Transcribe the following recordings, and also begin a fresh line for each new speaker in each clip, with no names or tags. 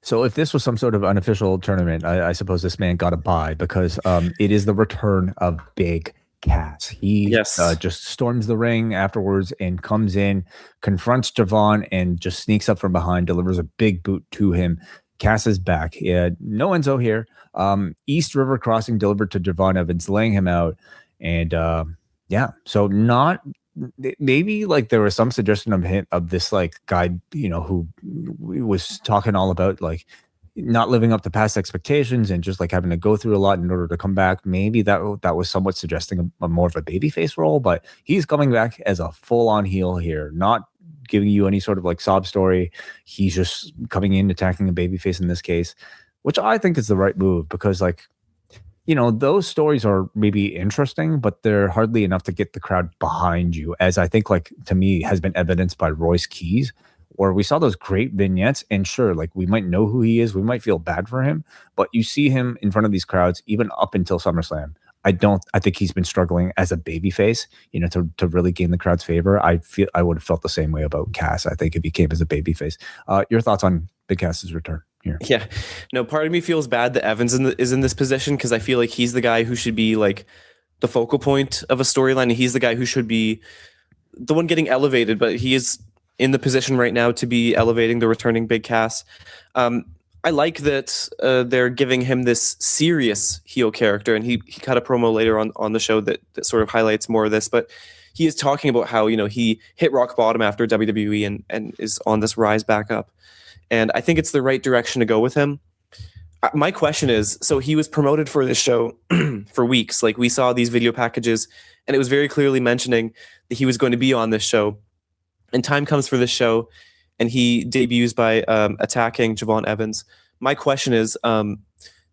So if this was some sort of unofficial tournament, I suppose this man got a bye because it is the return of Big Cass. He
Yes.
just storms the ring afterwards and comes in, confronts Javon, and just sneaks up from behind, delivers a big boot to him. Cass is back. No Enzo here. East River Crossing delivered to Javon Evans, laying him out. And yeah, so not maybe like there was some suggestion of him of this like guy, who was talking all about like not living up to past expectations and just like having to go through a lot in order to come back. Maybe that was somewhat suggesting a more of a babyface role, but he's coming back as a full-on heel here, not giving you any sort of like sob story. He's just coming in attacking a babyface in this case, which I think is the right move because like those stories are maybe interesting, but they're hardly enough to get the crowd behind you, as I think, like, to me, has been evidenced by Royce Keys, where we saw those great vignettes. And sure, like, we might know who he is, we might feel bad for him, but you see him in front of these crowds, even up until SummerSlam. I think he's been struggling as a babyface, to really gain the crowd's favor. I would have felt the same way about Cass, I think, if he came as a babyface. Your thoughts on Big Cass's return here?
Yeah, no, part of me feels bad that Evans is in this position because I feel like he's the guy who should be like the focal point of a storyline, and he's the guy who should be the one getting elevated, but he is in the position right now to be elevating the returning Big Cass. I like that they're giving him this serious heel character, and he cut a promo later on the show that sort of highlights more of this, but he is talking about how, he hit rock bottom after WWE and is on this rise back up. And I think it's the right direction to go with him. My question is, so he was promoted for this show for weeks. Like, we saw these video packages, and it was very clearly mentioning that he was going to be on this show. And time comes for this show, and he debuts by attacking Javon Evans. My question is,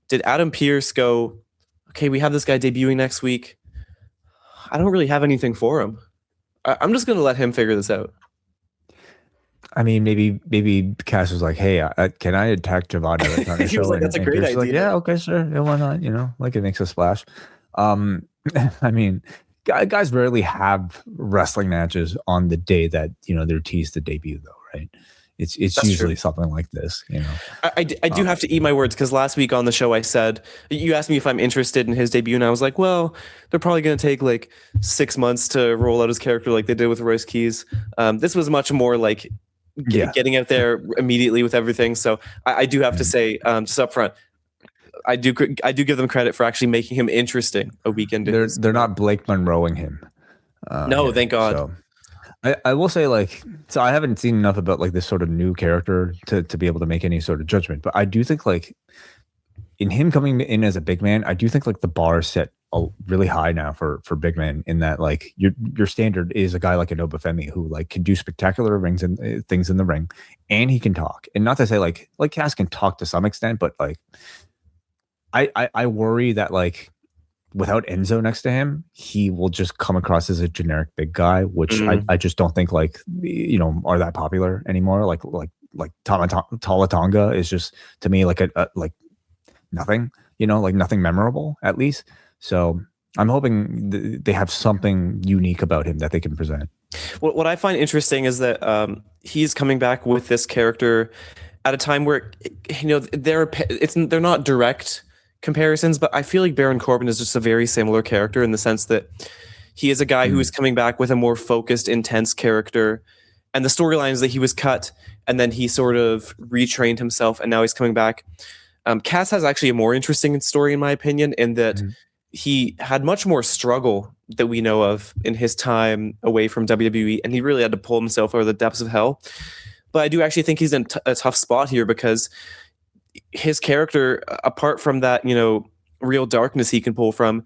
did Adam Pearce go, okay, we have this guy debuting next week. I don't really have anything for him. I'm just going to let him figure this out.
I mean, maybe Cass was like, "Hey, can I attack Javon Evans on the
He
show?"
was like, "That's a great idea."
Like, yeah, okay, sure. Yeah, why not? Like, it makes a splash. I mean, guys rarely have wrestling matches on the day that they're teased to debut, though, right? It's
That's
usually
true.
something like this,
I do have to eat my words because last week on the show I said, you asked me if I'm interested in his debut, and I was like, well, they're probably going to take like 6 months to roll out his character like they did with Royce Keys. This was much more like getting out there immediately with everything. So I do have to say, just up front, I do give them credit for actually making him interesting a weekend.
They're not Blake Monroeing him.
No, thank God.
So. I will say, like, so I haven't seen enough about like this sort of new character to be able to make any sort of judgment, but I do think like in him coming in as a big man, I do think like the bar is set really high now for big men, in that like your standard is a guy like a Obafemi who like can do spectacular things in the ring, and he can talk. And not to say like Cass can talk to some extent, but like I worry that like without Enzo next to him, he will just come across as a generic big guy, which I just don't think like are that popular anymore. Like Tala Tonga is just, to me, like a like nothing, like nothing memorable at least. So I'm hoping they have something unique about him that they can present.
What I find interesting is that he's coming back with this character at a time where they're not direct comparisons, but I feel like Baron Corbin is just a very similar character in the sense that he is a guy who is coming back with a more focused, intense character, and the storylines that he was cut and then he sort of retrained himself and now he's coming back. Cass has actually a more interesting story, in my opinion, in that he had much more struggle that we know of in his time away from WWE, and he really had to pull himself out of the depths of hell. But I do actually think he's in a tough spot here because his character, apart from that, real darkness he can pull from,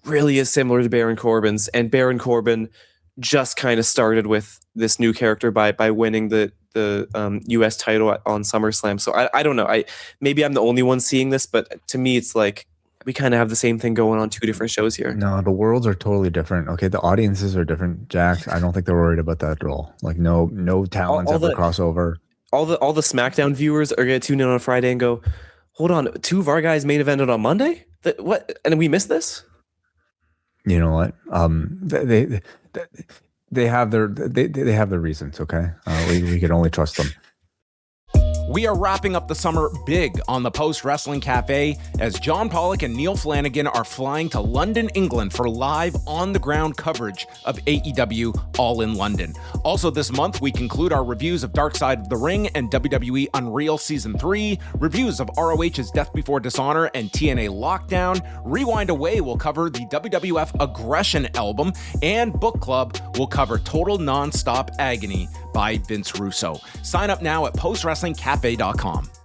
really is similar to Baron Corbin's. And Baron Corbin just kind of started with this new character by winning the US title on SummerSlam. So I don't know. Maybe I'm the only one seeing this, but to me, it's like we kind of have the same thing going on two different shows here.
No, the worlds are totally different. Okay, the audiences are different, Jack. I don't think they're worried about that at all. Like, no talents ever crossover.
All the SmackDown viewers are going to tune in on Friday and go, hold on, two of our guys main evented on Monday? What? And we missed this?
You know what? They have their reasons. Okay, we can only trust them.
We are wrapping up the summer big on the Post Wrestling Cafe as John Pollock and Neil Flanagan are flying to London, England for live on-the-ground coverage of AEW All in London. Also this month, we conclude our reviews of Dark Side of the Ring and WWE Unreal Season 3, reviews of ROH's Death Before Dishonor and TNA Lockdown. Rewind Away will cover the WWF Aggression album, and Book Club will cover Total Nonstop Agony by Vince Russo. Sign up now at postwrestlingcafe.com.